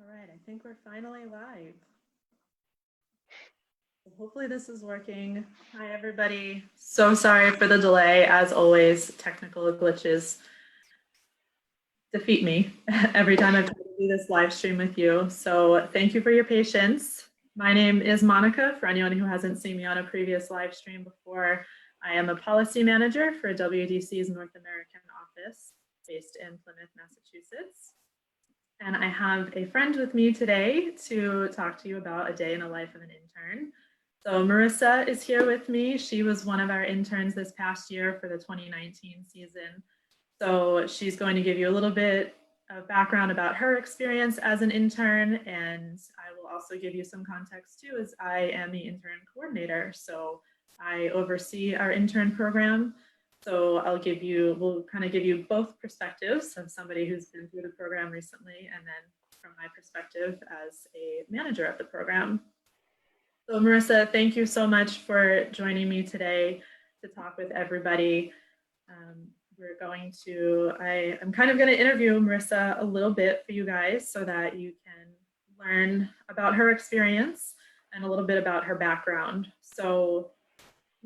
All right, I think we're finally live. Hopefully this is working. Hi, everybody. So sorry for the delay. As always, technical glitches defeat me every time I try to do this live stream with you. So thank you for your patience. My name is Monica. For anyone who hasn't seen me on a previous live stream before, I am a policy manager for WDC's North American office based in Plymouth, Massachusetts. And I have a friend with me today to talk to you about a day in the life of an intern. So Marissa is here with me. She was one of our interns this past year for the 2019 season. So she's going to give you a little bit of background about her experience as an intern, and I will also give you some context too, as I am the intern coordinator. So I oversee our intern program. So we'll kind of give you both perspectives of somebody who's been through the program recently, and then from my perspective as a manager of the program. So Marissa, thank you so much for joining me today to talk with everybody. I'm kind of going to interview Marissa a little bit for you guys so that you can learn about her experience and a little bit about her background. So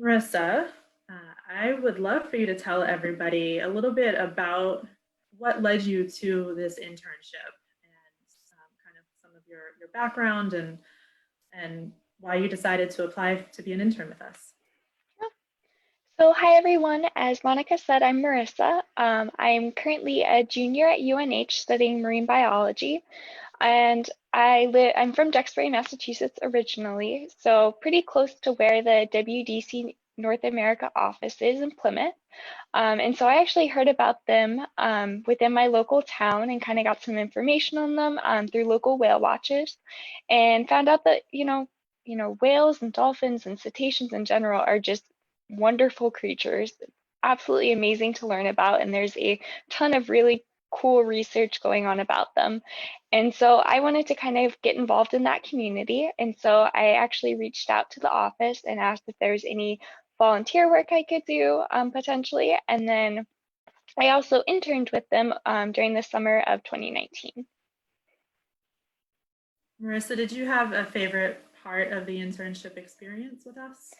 Marissa, I would love for you to tell everybody a little bit about what led you to this internship and kind of some of your background and why you decided to apply to be an intern with us. So hi everyone, as Monica said, I'm Marissa. I'm currently a junior at UNH studying marine biology, and I'm from Duxbury, Massachusetts originally, so pretty close to where the WDC North America office is in Plymouth. And so I actually heard about them within my local town and kind of got some information on them through local whale watches, and found out that whales and dolphins and cetaceans in general are just wonderful creatures, absolutely amazing to learn about, and there's a ton of really cool research going on about them. And so I wanted to kind of get involved in that community, and so I actually reached out to the office and asked if there's any volunteer work I could do potentially, and then I also interned with them during the summer of 2019. Marissa, did you have a favorite part of the internship experience with us?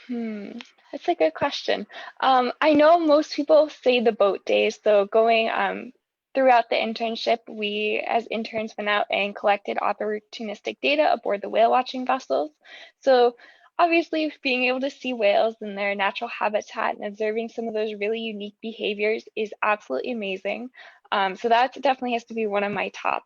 That's a good question. I know most people say the boat days, so going throughout the internship, we as interns went out and collected opportunistic data aboard the whale watching vessels. So obviously being able to see whales in their natural habitat and observing some of those really unique behaviors is absolutely amazing. So that definitely has to be one of my top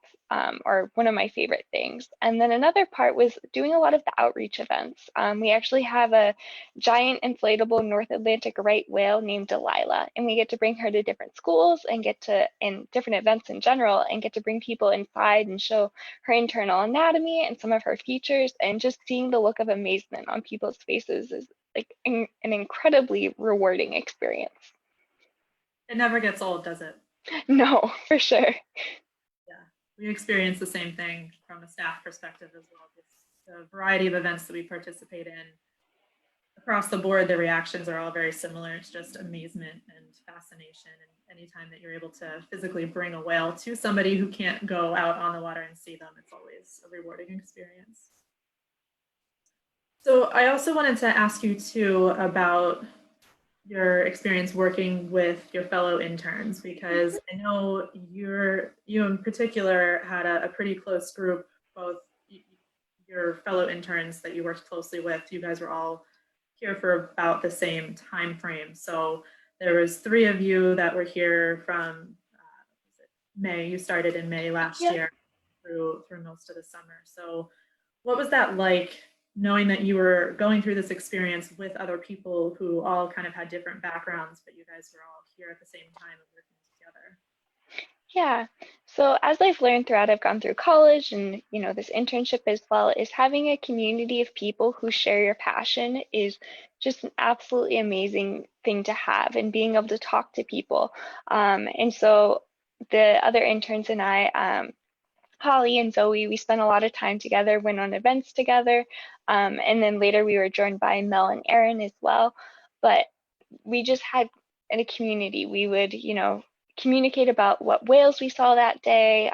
or one of my favorite things. And then another part was doing a lot of the outreach events. We actually have a giant inflatable North Atlantic right whale named Delilah, and we get to bring her to different schools and different events in general, and get to bring people inside and show her internal anatomy and some of her features, and just seeing the look of amazement on people's faces is like an incredibly rewarding experience. It never gets old, does it? No, for sure. Yeah, we experience the same thing from a staff perspective as well. The variety of events that we participate in across the board, the reactions are all very similar. It's just amazement and fascination. And anytime that you're able to physically bring a whale to somebody who can't go out on the water and see them, it's always a rewarding experience. So I also wanted to ask you too about your experience working with your fellow interns, because I know you in particular had a pretty close group, both your fellow interns that you worked closely with. You guys were all here for about the same time frame. So there was 3 of you that were here from May. You started in May last year through most of the summer. So what was that like, knowing that you were going through this experience with other people who all kind of had different backgrounds, but you guys were all here at the same time and working together? Yeah. So as I've learned throughout, I've gone through college and, this internship as well, is having a community of people who share your passion is just an absolutely amazing thing to have, and being able to talk to people. And so the other interns and I, Holly and Zoe, we spent a lot of time together, went on events together. And then later we were joined by Mel and Aaron as well. But we just had in a community, we would, communicate about what whales we saw that day,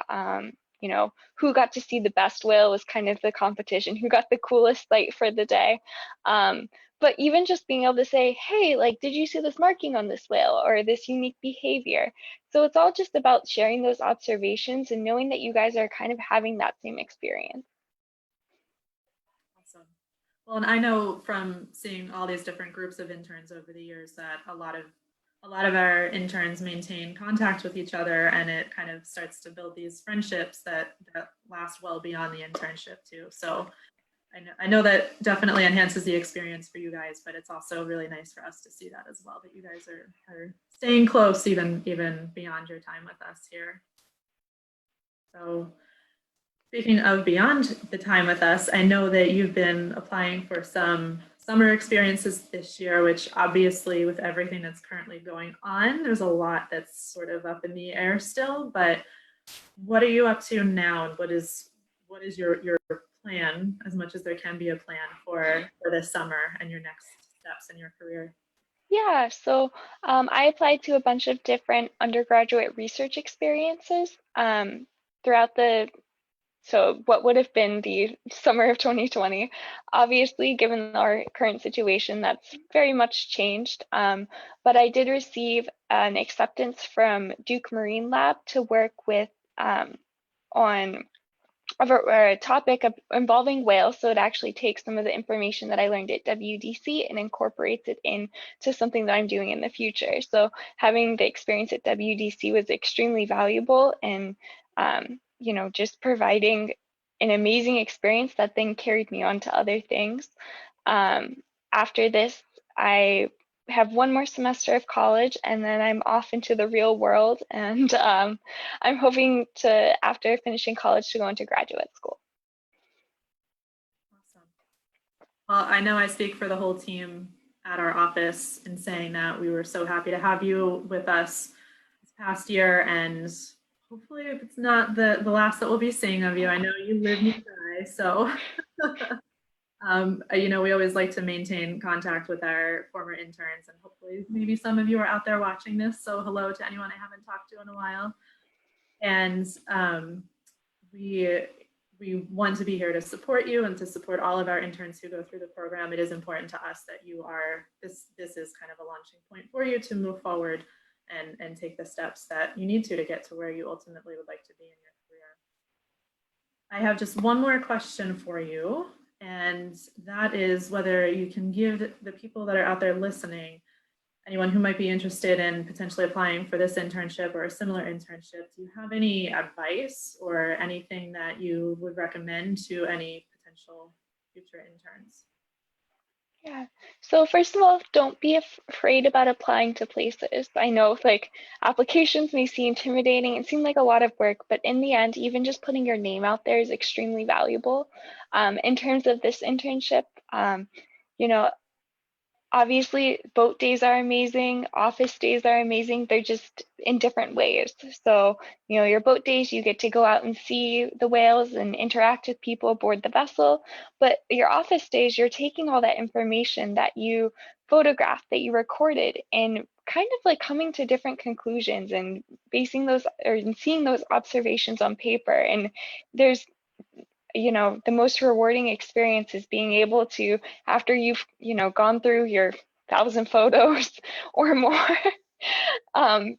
you know, who got to see the best whale was kind of the competition, who got the coolest sight for the day. But even just being able to say, hey, like, did you see this marking on this whale or this unique behavior? So it's all just about sharing those observations and knowing that you guys are kind of having that same experience. Awesome. Well, and I know from seeing all these different groups of interns over the years that a lot of our interns maintain contact with each other, and it kind of starts to build these friendships that last well beyond the internship too. So I know that definitely enhances the experience for you guys, but it's also really nice for us to see that as well, that you guys are staying close even beyond your time with us here. So speaking of beyond the time with us, I know that you've been applying for some summer experiences this year, which obviously with everything that's currently going on, there's a lot that's sort of up in the air still, but what are you up to now? And what is your plan, as much as there can be a plan for this summer and your next steps in your career? Yeah, so I applied to a bunch of different undergraduate research experiences throughout what would have been the summer of 2020. Obviously, given our current situation, that's very much changed. But I did receive an acceptance from Duke Marine Lab to work with on a topic involving whales. So it actually takes some of the information that I learned at WDC and incorporates it into something that I'm doing in the future. So having the experience at WDC was extremely valuable, and you know, just providing an amazing experience that then carried me on to other things. After this, I have one more semester of college, and then I'm off into the real world, and I'm hoping to, after finishing college, to go into graduate school. Awesome. Well, I know I speak for the whole team at our office in saying that we were so happy to have you with us this past year, and hopefully it's not the last that we'll be seeing of you. I know you live nearby, so you know, we always like to maintain contact with our former interns, and hopefully maybe some of you are out there watching this. So hello to anyone I haven't talked to in a while. And we want to be here to support you and to support all of our interns who go through the program. It is important to us that you are, this is kind of a launching point for you to move forward and take the steps that you need to get to where you ultimately would like to be in your career. I have just one more question for you, and that is whether you can give the people that are out there listening, anyone who might be interested in potentially applying for this internship or a similar internship, do you have any advice or anything that you would recommend to any potential future interns? Yeah. So first of all, don't be afraid about applying to places. I know like applications may seem intimidating and seem like a lot of work, but in the end, even just putting your name out there is extremely valuable. In terms of this internship, you know, obviously boat days are amazing, office days are amazing, they're just in different ways. So, you know, your boat days, you get to go out and see the whales and interact with people aboard the vessel, but your office days, you're taking all that information that you photographed, that you recorded, and kind of like coming to different conclusions and basing those or seeing those observations on paper. And there's, you know, the most rewarding experience is being able to, after you've, you know, gone through your 1,000 photos or more,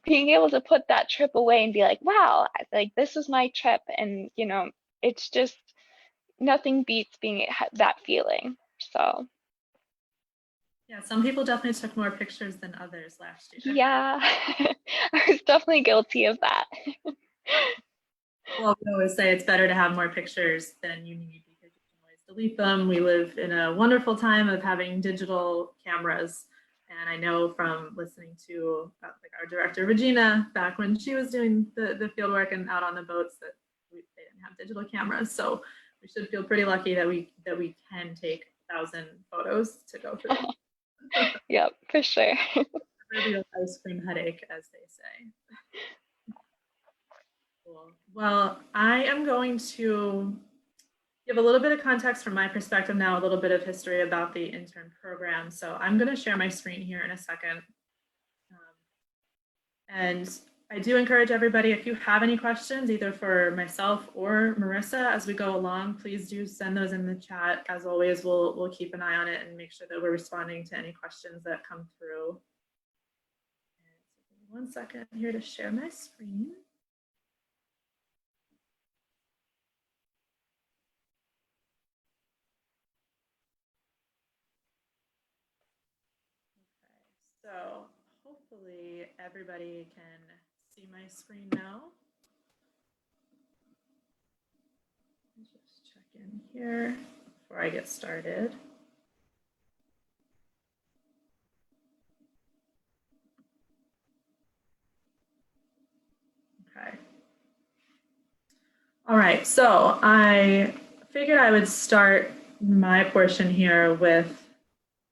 being able to put that trip away and be like, wow, like this was my trip. And, you know, it's just nothing beats being that feeling. So Yeah, some people definitely took more pictures than others last year. yeah, I was definitely guilty of that. Well, we always say it's better to have more pictures than you need because you can always delete them. We live in a wonderful time of having digital cameras. And I know from listening to like our director, Regina, back when she was doing the field work and out on the boats, that they didn't have digital cameras. So we should feel pretty lucky that we can take 1,000 photos to go through. Yep, for sure. Proverbial ice cream headache, as they say. Cool. Well, I am going to give a little bit of context from my perspective now, a little bit of history about the intern program. So I'm going to share my screen here in a second. And I do encourage everybody, if you have any questions, either for myself or Marissa as we go along, please do send those in the chat. As always, we'll keep an eye on it and make sure that we're responding to any questions that come through. And 1 second here to share my screen. Okay, so hopefully everybody can see my screen now. Just check in here before I get started. Okay. All right, so I figured I would start my portion here with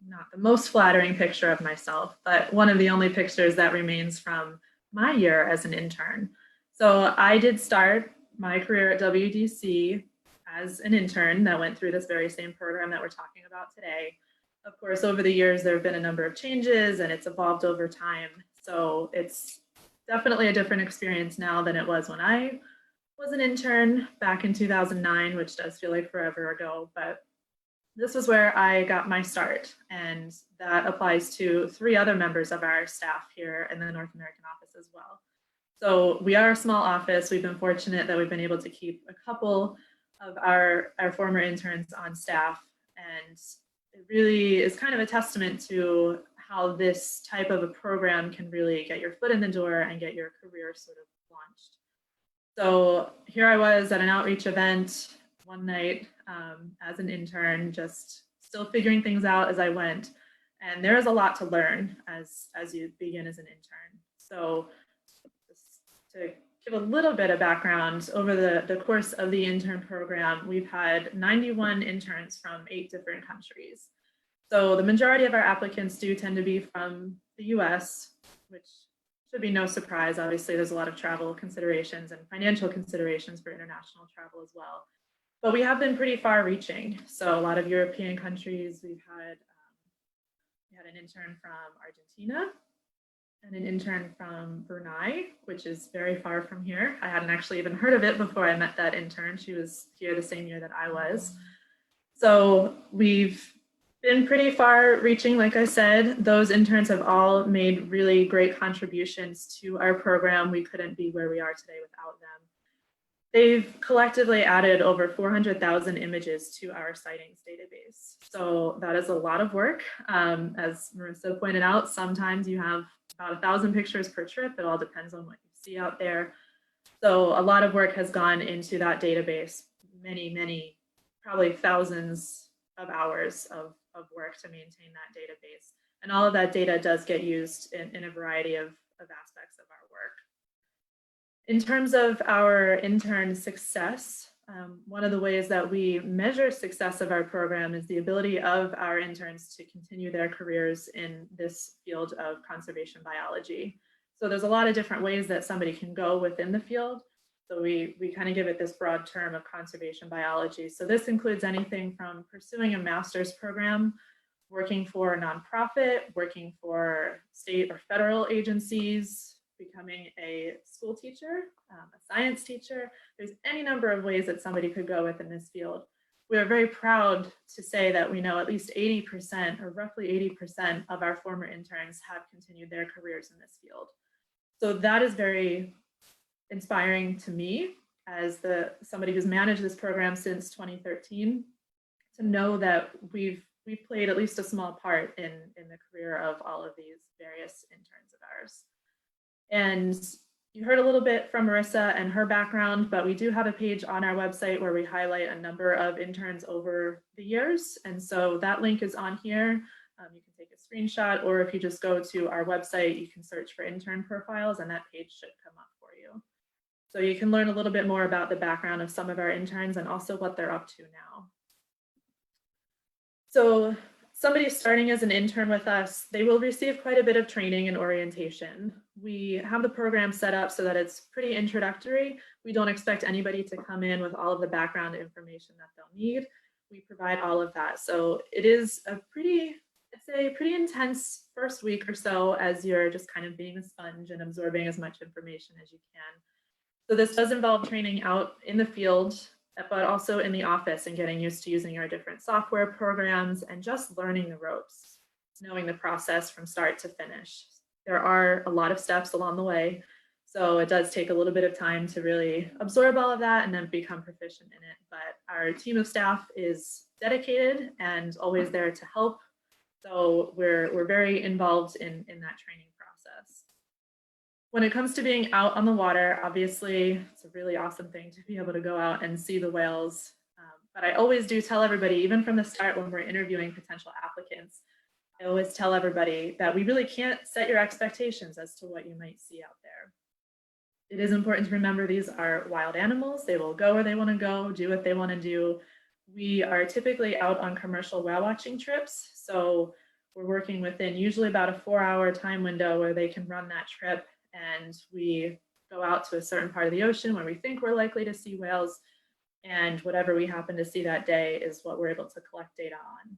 not the most flattering picture of myself, but one of the only pictures that remains from my year as an intern. So I did start my career at WDC as an intern that went through this very same program that we're talking about today. Of course, over the years, there have been a number of changes and it's evolved over time. So it's definitely a different experience now than it was when I was an intern back in 2009, which does feel like forever ago, but this was where I got my start, and that applies to 3 other members of our staff here in the North American office as well. So we are a small office. We've been fortunate that we've been able to keep a couple of our former interns on staff, and it really is kind of a testament to how this type of a program can really get your foot in the door and get your career sort of launched. So here I was at an outreach event one night as an intern, just still figuring things out as I went. And there is a lot to learn as you begin as an intern. So just to give a little bit of background, over the course of the intern program, we've had 91 interns from 8 different countries. So the majority of our applicants do tend to be from the US, which should be no surprise. Obviously, there's a lot of travel considerations and financial considerations for international travel as well. But we have been pretty far reaching. So a lot of European countries, we had an intern from Argentina and an intern from Brunei, which is very far from here. I hadn't actually even heard of it before I met that intern. She was here the same year that I was. So we've been pretty far reaching, like I said. Those interns have all made really great contributions to our program. We couldn't be where we are today without them. They've collectively added over 400,000 images to our sightings database. So that is a lot of work. As Marissa pointed out, sometimes you have about 1,000 pictures per trip. It all depends on what you see out there. So a lot of work has gone into that database, many, probably thousands of hours of work to maintain that database. And all of that data does get used in a variety of aspects of our work. In terms of our intern success, one of the ways that we measure success of our program is the ability of our interns to continue their careers in this field of conservation biology. So there's a lot of different ways that somebody can go within the field. So we kind of give it this broad term of conservation biology. So this includes anything from pursuing a master's program, working for a nonprofit, working for state or federal agencies, becoming a school teacher, a science teacher. There's any number of ways that somebody could go within this field. We are very proud to say that we know at least 80% or roughly 80% of our former interns have continued their careers in this field. So that is very inspiring to me as somebody who's managed this program since 2013, to know that we've played at least a small part in the career of all of these various interns of ours. And you heard a little bit from Marissa and her background, but we do have a page on our website where we highlight a number of interns over the years. And so that link is on here. You can take a screenshot, or if you just go to our website, you can search for intern profiles and that page should come up for you. So you can learn a little bit more about the background of some of our interns and also what they're up to now. So somebody starting as an intern with us, they will receive quite a bit of training and orientation. We have the program set up so that it's pretty introductory. We don't expect anybody to come in with all of the background information that they'll need. We provide all of that. So it is a pretty It's a pretty intense first week or so as you're just kind of being a sponge and absorbing as much information as you can. So this does involve training out in the field, but also in the office and getting used to using our different software programs and just learning the ropes, knowing the process from start to finish. There are a lot of steps along the way, so it does take a little bit of time to really absorb all of that and then become proficient in it. But our team of staff is dedicated and always there to help. So we're very involved in that training process. When it comes to being out on the water, obviously it's a really awesome thing to be able to go out and see the whales. But I always do tell everybody, even from the start when we're interviewing potential applicants, I always tell everybody that we really can't set your expectations as to what you might see out there. It is important to remember these are wild animals. They will go where they want to go, do what they want to do. We are typically out on commercial whale watching trips. So we're working within usually about a 4-hour time window where they can run that trip. And we go out to a certain part of the ocean where we think we're likely to see whales. And whatever we happen to see that day is what we're able to collect data on.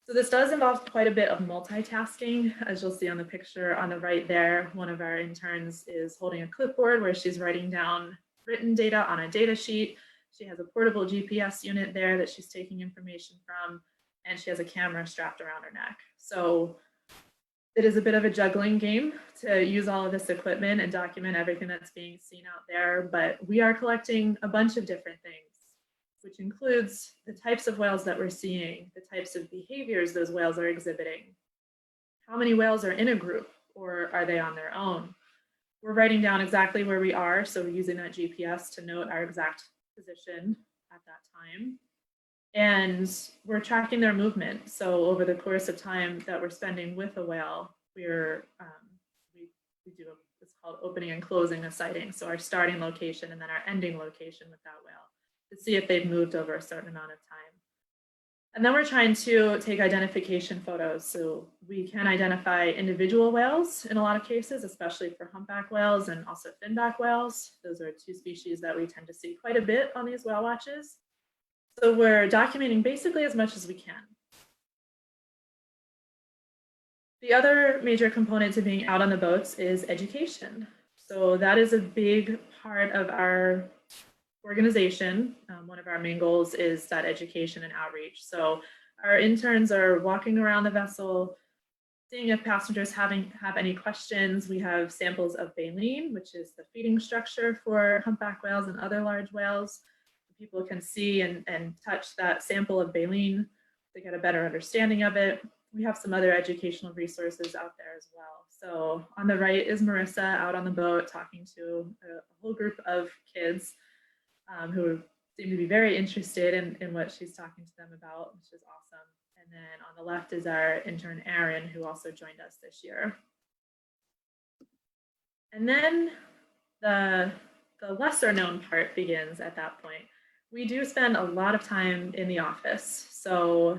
So this does involve quite a bit of multitasking. As you'll see on the picture on the right there, one of our interns is holding a clipboard where she's writing down written data on a data sheet. She has a portable GPS unit there that she's taking information from, and she has a camera strapped around her neck. So it is a bit of a juggling game to use all of this equipment and document everything that's being seen out there, but we are collecting a bunch of different things, which includes the types of whales that we're seeing, the types of behaviors those whales are exhibiting, how many whales are in a group, or are they on their own? We're writing down exactly where we are, so we're using that GPS to note our exact position at that time. And we're tracking their movement. So over the course of time that we're spending with a whale, we do what's called opening and closing a sighting. So our starting location and then our ending location with that whale to see if they've moved over a certain amount of time. And then we're trying to take identification photos. So we can identify individual whales in a lot of cases, especially for humpback whales and also finback whales. Those are two species that we tend to see quite a bit on these whale watches. So we're documenting basically as much as we can. The other major component to being out on the boats is education. So that is a big part of our organization. One of our main goals is that education and outreach. So our interns are walking around the vessel, seeing if passengers have any questions. We have samples of baleen, which is the feeding structure for humpback whales and other large whales. People can see and touch that sample of baleen to get a better understanding of it. We have some other educational resources out there as well. So on the right is Marissa out on the boat talking to a whole group of kids who seem to be very interested in what she's talking to them about, which is awesome. And then on the left is our intern, Aaron, who also joined us this year. And then the lesser known part begins at that point. We do spend a lot of time in the office. So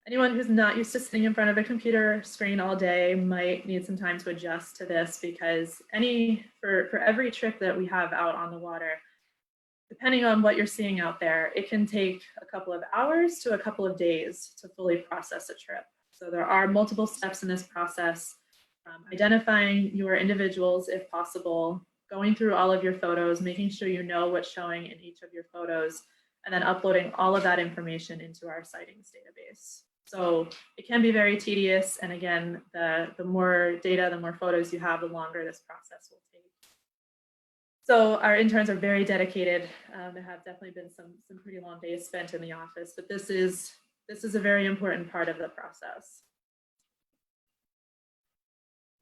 anyone who's not used to sitting in front of a computer screen all day might need some time to adjust to this, because for every trip that we have out on the water, depending on what you're seeing out there, it can take a couple of hours to a couple of days to fully process a trip. So there are multiple steps in this process, identifying your individuals if possible, going through all of your photos, making sure you know what's showing in each of your photos, and then uploading all of that information into our sightings database. So it can be very tedious. And again, the more data, the more photos you have, the longer this process will take. So our interns are very dedicated. There have definitely been some pretty long days spent in the office, but this is a very important part of the process.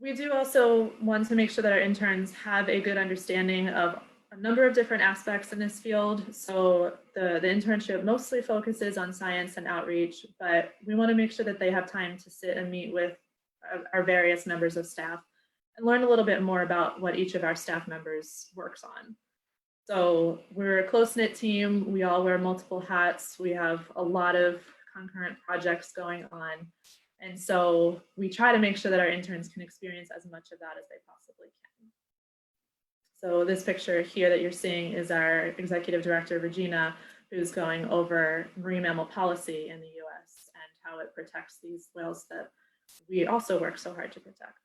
We do also want to make sure that our interns have a good understanding of a number of different aspects in this field. So the internship mostly focuses on science and outreach, but we want to make sure that they have time to sit and meet with our various members of staff and learn a little bit more about what each of our staff members works on. So we're a close-knit team. We all wear multiple hats. We have a lot of concurrent projects going on. And so we try to make sure that our interns can experience as much of that as they possibly can. So this picture here that you're seeing is our executive director, Regina, who's going over marine mammal policy in the US and how how it protects these whales that we also work so hard to protect.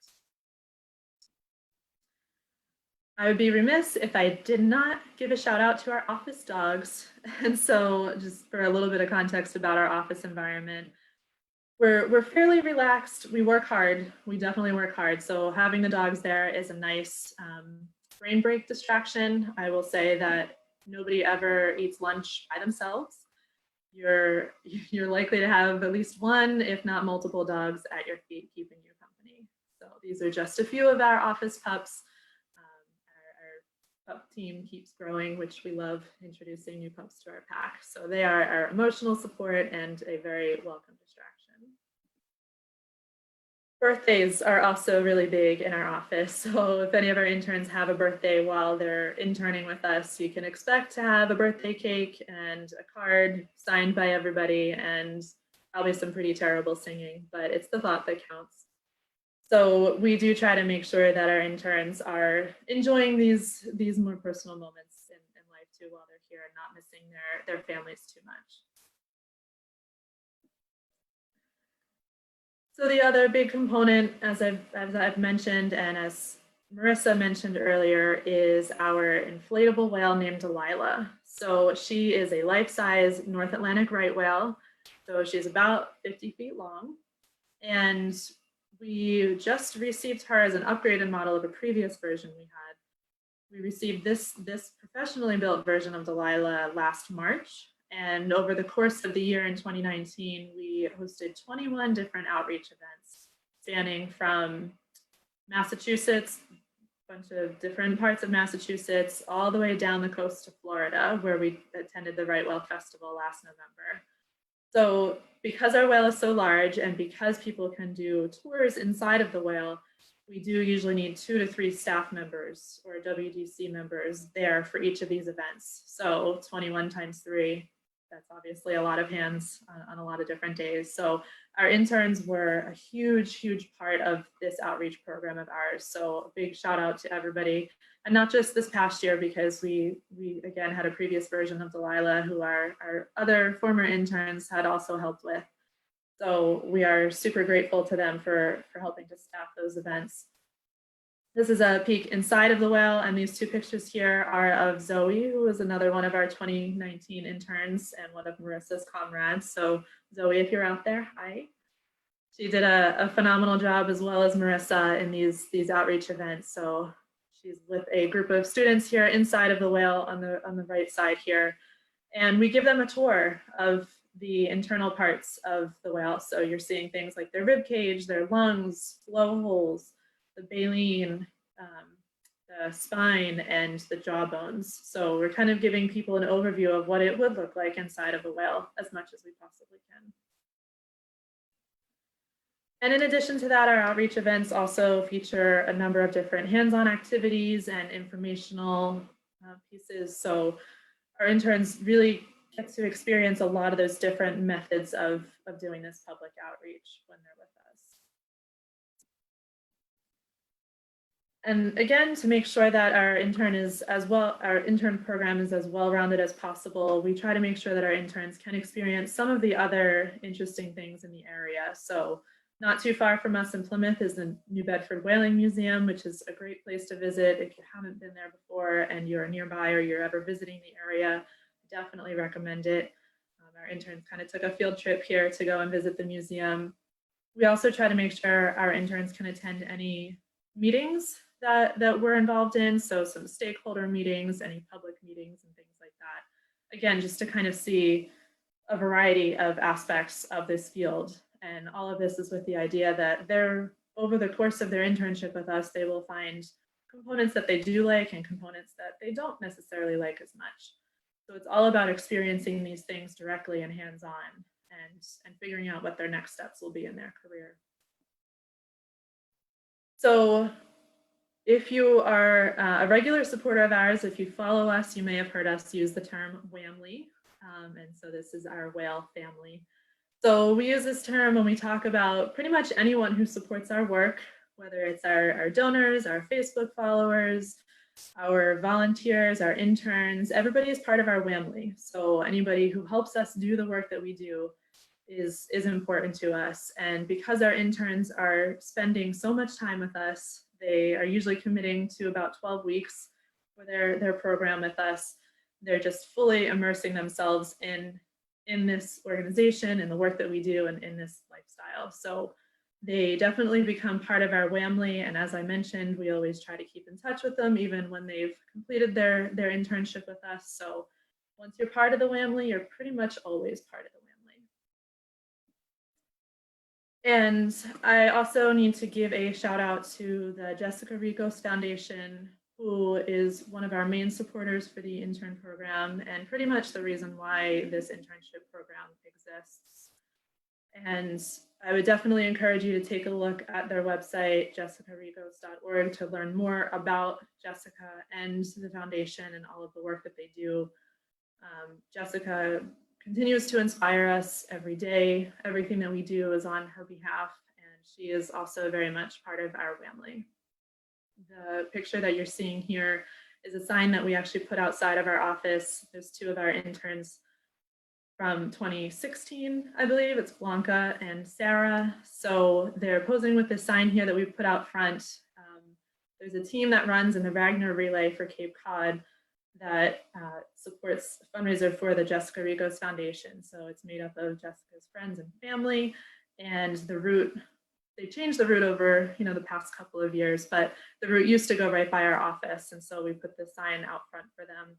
I would be remiss if I did not give a shout out to our office dogs. And so just for a little bit of context about our office environment, we're fairly relaxed. We work hard. We definitely work hard. So having the dogs there is a nice brain break distraction. I will say that nobody ever eats lunch by themselves. You're likely to have at least one, if not multiple dogs at your feet keeping you company. So these are just a few of our office pups. Our pup team keeps growing, which we love introducing new pups to our pack. So they are our emotional support and a very welcome distraction. Birthdays are also really big in our office. So if any of our interns have a birthday while they're interning with us, you can expect to have a birthday cake and a card signed by everybody and probably some pretty terrible singing, but it's the thought that counts. So we do try to make sure that our interns are enjoying these more personal moments in life too while they're here and not missing their families too much. So the other big component, as I've mentioned, and as Marissa mentioned earlier, is our inflatable whale named Delilah. So she is a life-size North Atlantic right whale. So she's about 50 feet long. And we just received her as an upgraded model of a previous version we had. We received this professionally built version of Delilah last March. And over the course of the year in 2019, we hosted 21 different outreach events spanning from Massachusetts, a bunch of different parts of Massachusetts, all the way down the coast to Florida, where we attended the Right Whale Festival last November. So because our whale is so large and because people can do tours inside of the whale, we do usually need 2 to 3 staff members or WDC members there for each of these events. So 21 times 3. That's obviously a lot of hands on a lot of different days. So our interns were a huge part of this outreach program of ours. So a big shout out to everybody. And not just this past year, because we again had a previous version of Delilah who our other former interns had also helped with. So we are super grateful to them for helping to staff those events. This is a peek inside of the whale, and these 2 pictures here are of Zoe, who was another one of our 2019 interns and one of Marissa's comrades. So Zoe, if you're out there, hi. She did a phenomenal job, as well as Marissa, in these outreach events. So she's with a group of students here inside of the whale on the right side here. And we give them a tour of the internal parts of the whale. So you're seeing things like their rib cage, their lungs, blowholes, the baleen, the spine, and the jaw bones. So we're kind of giving people an overview of what it would look like inside of a whale as much as we possibly can. And in addition to that, our outreach events also feature a number of different hands-on activities and informational pieces. So our interns really get to experience a lot of those different methods of doing this public outreach when they're with us. And again, to make sure that our intern program is as well-rounded as possible, we try to make sure that our interns can experience some of the other interesting things in the area. So not too far from us in Plymouth is the New Bedford Whaling Museum, which is a great place to visit if you haven't been there before and you're nearby or you're ever visiting the area. Definitely recommend it. Our interns kind of took a field trip here to go and visit the museum. We also try to make sure our interns can attend any meetings that we're involved in. So some stakeholder meetings, any public meetings and things like that. Again, just to kind of see a variety of aspects of this field. And all of this is with the idea that over the course of their internship with us, they will find components that they do like and components that they don't necessarily like as much. So it's all about experiencing these things directly and hands-on and figuring out what their next steps will be in their career. So if you are a regular supporter of ours, if you follow us, you may have heard us use the term WAMLY. And so this is our whale family. So we use this term when we talk about pretty much anyone who supports our work, whether it's our donors, our Facebook followers, our volunteers, our interns, everybody is part of our WAMLY. So anybody who helps us do the work that we do is important to us. And because our interns are spending so much time with us, they are usually committing to about 12 weeks for their program with us. They're just fully immersing themselves in this organization and the work that we do and in this lifestyle. So they definitely become part of our family. And as I mentioned, we always try to keep in touch with them, even when they've completed their internship with us. So once you're part of the family, you're pretty much always part of the family. And I also need to give a shout out to the Jessica Rekos Foundation, who is one of our main supporters for the intern program and pretty much the reason why this internship program exists. And I would definitely encourage you to take a look at their website, jessicarekos.org, to learn more about Jessica and the foundation and all of the work that they do. Jessica continues to inspire us every day. Everything that we do is on her behalf, and she is also very much part of our family. The picture that you're seeing here is a sign that we actually put outside of our office. There's two of our interns from 2016, I believe. It's Blanca and Sarah. So they're posing with this sign here that we put out front. There's a team that runs in the Wagner Relay for Cape Cod that supports a fundraiser for the Jessica Rekos Foundation. So it's made up of Jessica's friends and family, and the route, they changed the route over, the past couple of years, but the route used to go right by our office. And so we put this sign out front for them.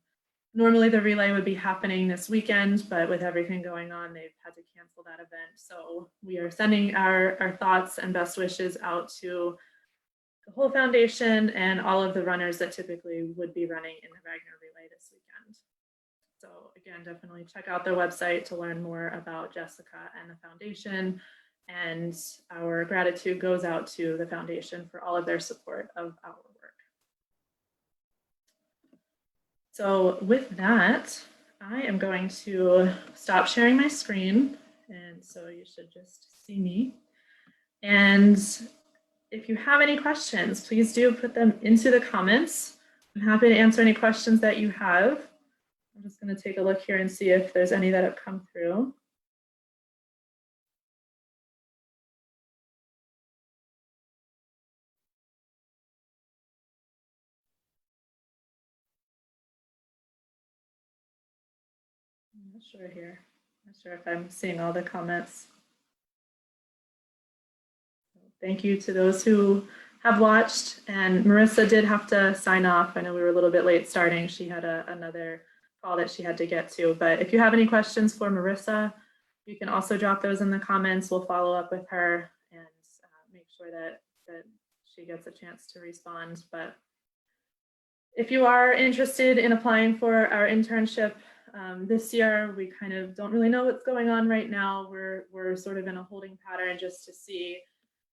Normally the relay would be happening this weekend, but with everything going on, they've had to cancel that event. So we are sending our thoughts and best wishes out to the whole foundation and all of the runners that typically would be running in the Wagner Relay this weekend. So again, definitely check out their website to learn more about Jessica and the foundation. And our gratitude goes out to the foundation for all of their support of our work. So with that, I am going to stop sharing my screen. And so you should just see me. And if you have any questions, please do put them into the comments. I'm happy to answer any questions that you have. I'm just going to take a look here and see if there's any that have come through. I'm not sure here. I'm not sure if I'm seeing all the comments. Thank you to those who have watched, and Marissa did have to sign off. I know we were a little bit late starting. She had another call that she had to get to, but if you have any questions for Marissa, you can also drop those in the comments. We'll follow up with her and make sure that she gets a chance to respond. But if you are interested in applying for our internship this year, we kind of don't really know what's going on right now. We're sort of in a holding pattern just to see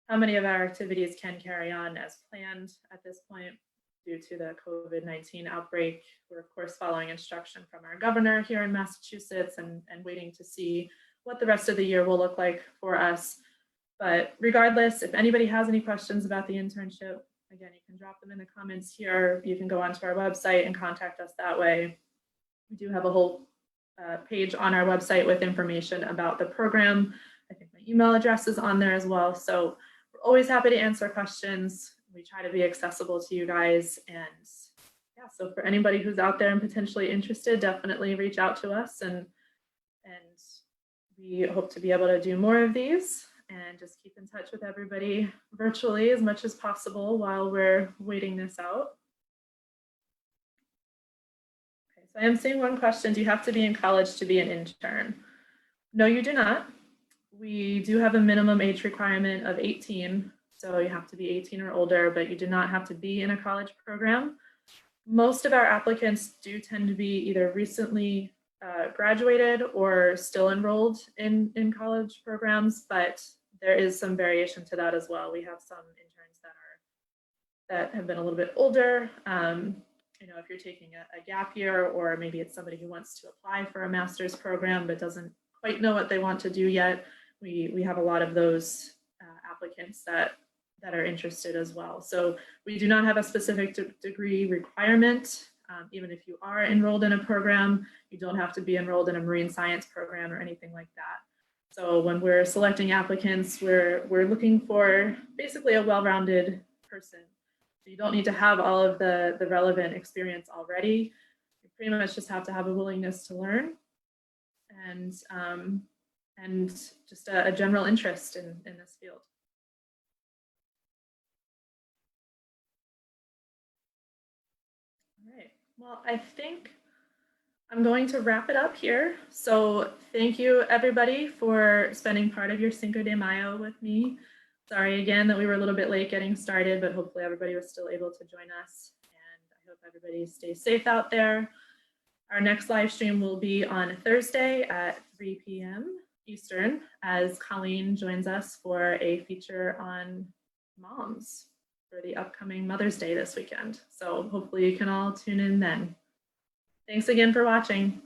how many of our activities can carry on as planned at this point due to the COVID-19 outbreak. We're of course following instruction from our governor here in Massachusetts and waiting to see what the rest of the year will look like for us. But regardless, if anybody has any questions about the internship, again, you can drop them in the comments here. You can go onto our website and contact us that way. We do have a whole page on our website with information about the program. I think my email address is on there as well. So we're always happy to answer questions. We try to be accessible to you guys. And yeah, so for anybody who's out there and potentially interested, definitely reach out to us. And we hope to be able to do more of these and just keep in touch with everybody virtually as much as possible while we're waiting this out. Okay, so I am seeing one question. Do you have to be in college to be an intern? No, you do not. We do have a minimum age requirement of 18. So you have to be 18 or older, but you do not have to be in a college program. Most of our applicants do tend to be either recently graduated or still enrolled in college programs, but there is some variation to that as well. We have some interns that have been a little bit older. If you're taking a gap year, or maybe it's somebody who wants to apply for a master's program but doesn't quite know what they want to do yet, we have a lot of those applicants that are interested as well. So we do not have a specific degree requirement. Even if you are enrolled in a program, you don't have to be enrolled in a marine science program or anything like that. So when we're selecting applicants, we're looking for basically a well-rounded person. So you don't need to have all of the relevant experience already. You pretty much just have to have a willingness to learn and just a general interest in this field. All right, well, I think I'm going to wrap it up here. So thank you everybody for spending part of your Cinco de Mayo with me. Sorry again that we were a little bit late getting started, but hopefully everybody was still able to join us. And I hope everybody stays safe out there. Our next live stream will be on Thursday at 3 p.m. Eastern as Colleen joins us for a feature on moms for the upcoming Mother's Day this weekend. So hopefully you can all tune in then. Thanks again for watching.